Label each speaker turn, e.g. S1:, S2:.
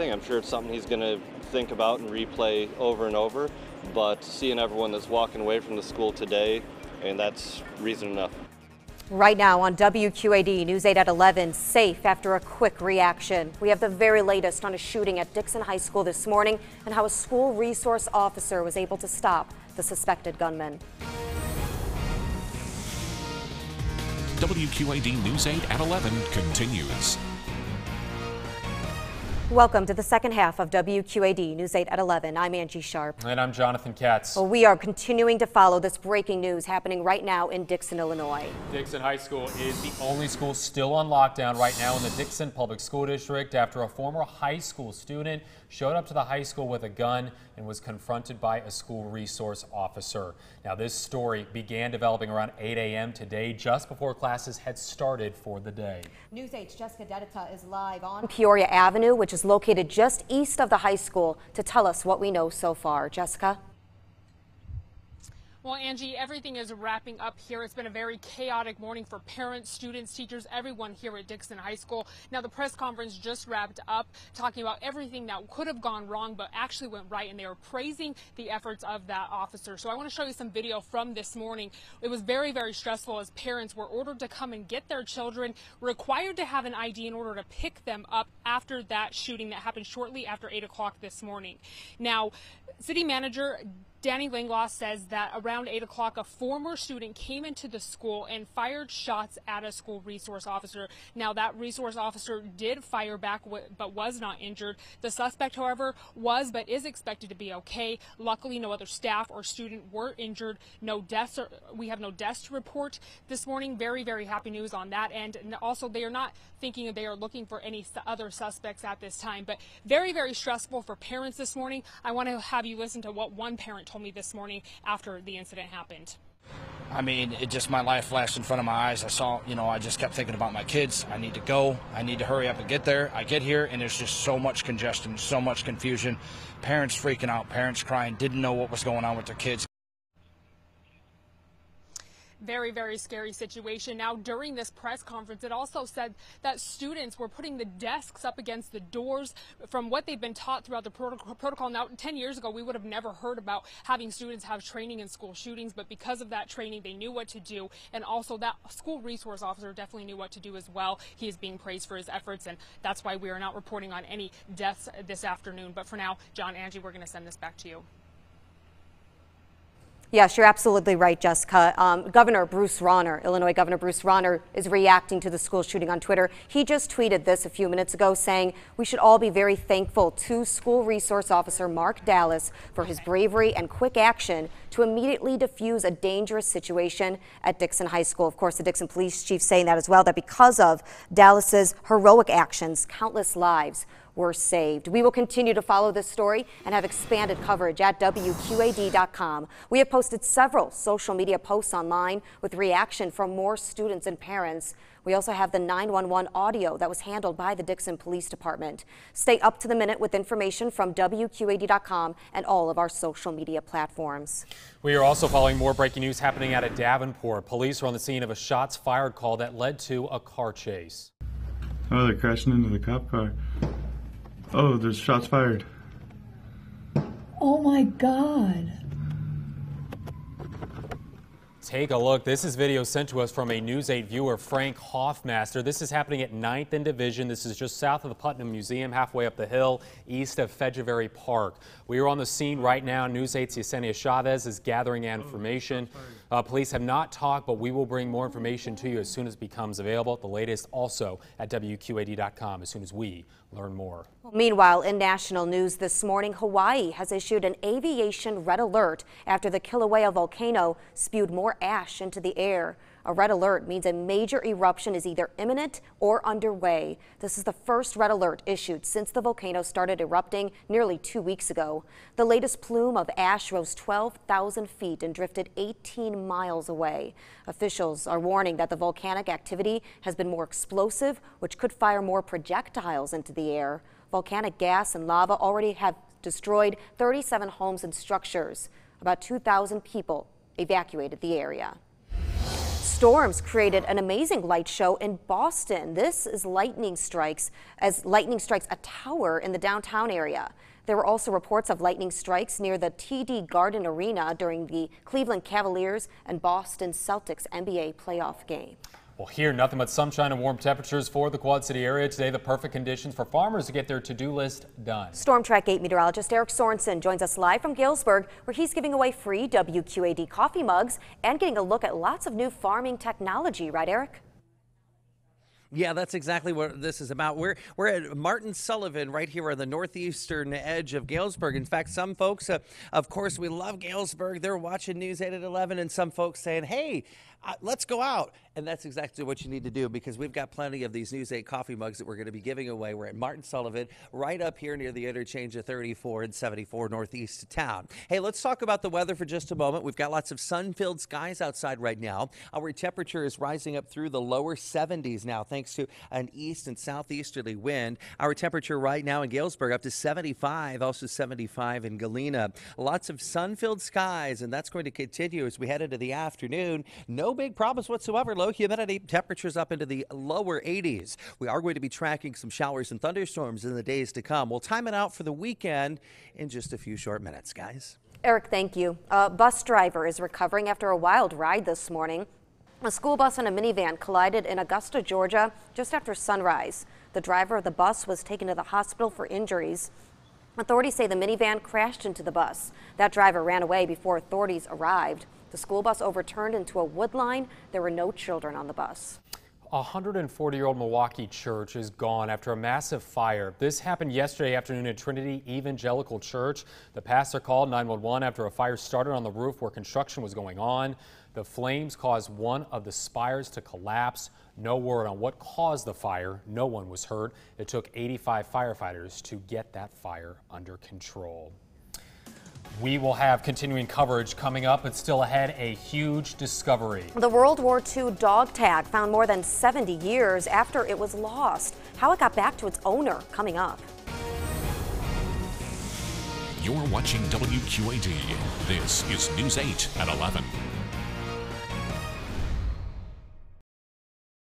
S1: thing. I'm sure it's something he's going to think about and replay over and over, but seeing everyone that's walking away from the school today, and that's reason enough.
S2: Right now on WQAD News 8 at 11, safe after a quick reaction. We have the very latest on a shooting at Dixon High School this morning and how a school resource officer was able to stop the suspected gunman.
S3: WQAD News 8 at 11 continues.
S2: Welcome to the second half of WQAD News 8 at 11. I'm Angie Sharp.
S4: And I'm Jonathan Katz.
S2: Well, we are continuing to follow this breaking news happening right now in Dixon, Illinois.
S4: Dixon High School is the only school still on lockdown right now in the Dixon Public School District after a former high school student showed up to the high school with a gun and was confronted by a school resource officer. Now, this story began developing around 8 a.m. today, just before classes had started for the day.
S2: News 8's Jessica Dedita is live on Peoria Avenue, which is located just east of the high school, to tell us what we know so far. Jessica?
S5: Well, Angie, everything is wrapping up here. It's been a very chaotic morning for parents, students, teachers, everyone here at Dixon High School. Now, the press conference just wrapped up talking about everything that could have gone wrong but actually went right, and they were praising the efforts of that officer. So I want to show you some video from this morning. It was very, very stressful as parents were ordered to come and get their children, required to have an ID in order to pick them up after that shooting that happened shortly after 8 o'clock this morning. Now, City Manager Danny Langloss says that around 8 o'clock, a former student came into the school and fired shots at a school resource officer. Now, that resource officer did fire back but was not injured. The suspect, however, was but is expected to be okay. Luckily, no other staff or student were injured. No deaths. We have no deaths to report this morning. Very, very happy news on that end. And also, they are not thinking they are looking for any other suspects at this time. But very, very stressful for parents this morning. I want to have you listen to what one parent told me this morning after the incident happened.
S6: I mean, my life flashed in front of my eyes. I saw, I just kept thinking about my kids. I need to go. I need to hurry up and get there. I get here, and there's just so much congestion, so much confusion. Parents freaking out, parents crying, didn't know what was going on with their kids.
S5: Very, very scary situation. Now, during this press conference, it also said that students were putting the desks up against the doors from what they've been taught throughout the protocol. Now, 10 years ago, we would have never heard about having students have training in school shootings, but because of that training, they knew what to do. And also, that school resource officer definitely knew what to do as well. He is being praised for his efforts, and that's why we are not reporting on any deaths this afternoon. But for now, John, Angie, we're going to send this back to you.
S2: Yes, you're absolutely right, Jessica. Governor Bruce Rauner, Illinois Governor Bruce Rauner, is reacting to the school shooting on Twitter. He just tweeted this a few minutes ago saying we should all be very thankful to school resource officer Mark Dallas for his bravery and quick action to immediately defuse a dangerous situation at Dixon High School. Of course, the Dixon police chief saying that as well, that because of Dallas's heroic actions, countless lives were saved. We will continue to follow this story and have expanded coverage at WQAD.com. We have posted several social media posts online with reaction from more students and parents. We also have the 911 audio that was handled by the Dixon Police Department. Stay up to the minute with information from WQAD.com and all of our social media platforms.
S4: We are also following more breaking news happening out at Davenport. Police are on the scene of a shots fired call that led to a car chase.
S7: Oh, they're crashing into the cop car. Oh, there's shots fired.
S8: Oh my God.
S4: Take a look. This is video sent to us from a News 8 viewer, Frank Hoffmaster. This is happening at 9th and Division. This is just south of the Putnam Museum, halfway up the hill, east of Fedgeberry Park. We are on the scene right now. News 8's Yesenia Chavez is gathering information. Police have not talked, but we will bring more information to you as soon as it becomes available. The latest also at WQAD.com as soon as we learn more.
S2: Meanwhile, in national news this morning, Hawaii has issued an aviation red alert after the Kilauea volcano spewed more ash into the air. A red alert means a major eruption is either imminent or underway. This is the first red alert issued since the volcano started erupting nearly 2 weeks ago. The latest plume of ash rose 12,000 feet and drifted 18 miles away. Officials are warning that the volcanic activity has been more explosive, which could fire more projectiles into the air. Volcanic gas and lava already have destroyed 37 homes and structures. About 2,000 people evacuated the area. Storms created an amazing light show in Boston. This is lightning strikes a tower in the downtown area. There were also reports of lightning strikes near the TD Garden Arena during the Cleveland Cavaliers and Boston Celtics NBA playoff game.
S4: Well, here, nothing but sunshine and warm temperatures for the Quad City area today. The perfect conditions for farmers to get their to-do list done.
S2: Storm Track 8 meteorologist Eric Sorensen joins us live from Galesburg, where he's giving away free WQAD coffee mugs and getting a look at lots of new farming technology. Right, Eric?
S9: Yeah, that's exactly what this is about. We're at Martin Sullivan right here on the northeastern edge of Galesburg. In fact, some folks, of course, we love Galesburg. They're watching News 8 at 11, and some folks saying, hey, let's go out. And that's exactly what you need to do, because we've got plenty of these News 8 coffee mugs that we're going to be giving away. We're at Martin Sullivan, right up here near the interchange of 34 and 74 northeast of town. Hey, let's talk about the weather for just a moment. We've got lots of sun-filled skies outside right now. Our temperature is rising up through the lower 70s now, thanks to an east and southeasterly wind. Our temperature right now in Galesburg up to 75, also 75 in Galena. Lots of sun-filled skies, and that's going to continue as we head into the afternoon. No big problems whatsoever. Low humidity, temperatures up into the lower 80s. We are going to be tracking some showers and thunderstorms in the days to come. We'll time it out for the weekend in just a few short minutes, guys.
S2: Eric, thank you. A bus driver is recovering after a wild ride this morning. A school bus and a minivan collided in Augusta, Georgia, just after sunrise. The driver of the bus was taken to the hospital for injuries. Authorities say the minivan crashed into the bus. That driver ran away before authorities arrived. The school bus overturned into a wood line. There were no children on the bus.
S4: A 140-year-old Milwaukee church is gone after a massive fire. This happened yesterday afternoon at Trinity Evangelical Church. The pastor called 911 after a fire started on the roof where construction was going on. The flames caused one of the spires to collapse. No word on what caused the fire. No one was hurt. It took 85 firefighters to get that fire under control. We will have continuing coverage coming up, but still ahead, a huge discovery.
S2: The World War II dog tag found more than 70 years after it was lost. How it got back to its owner, coming up.
S3: You're watching WQAD. This is News 8 at 11.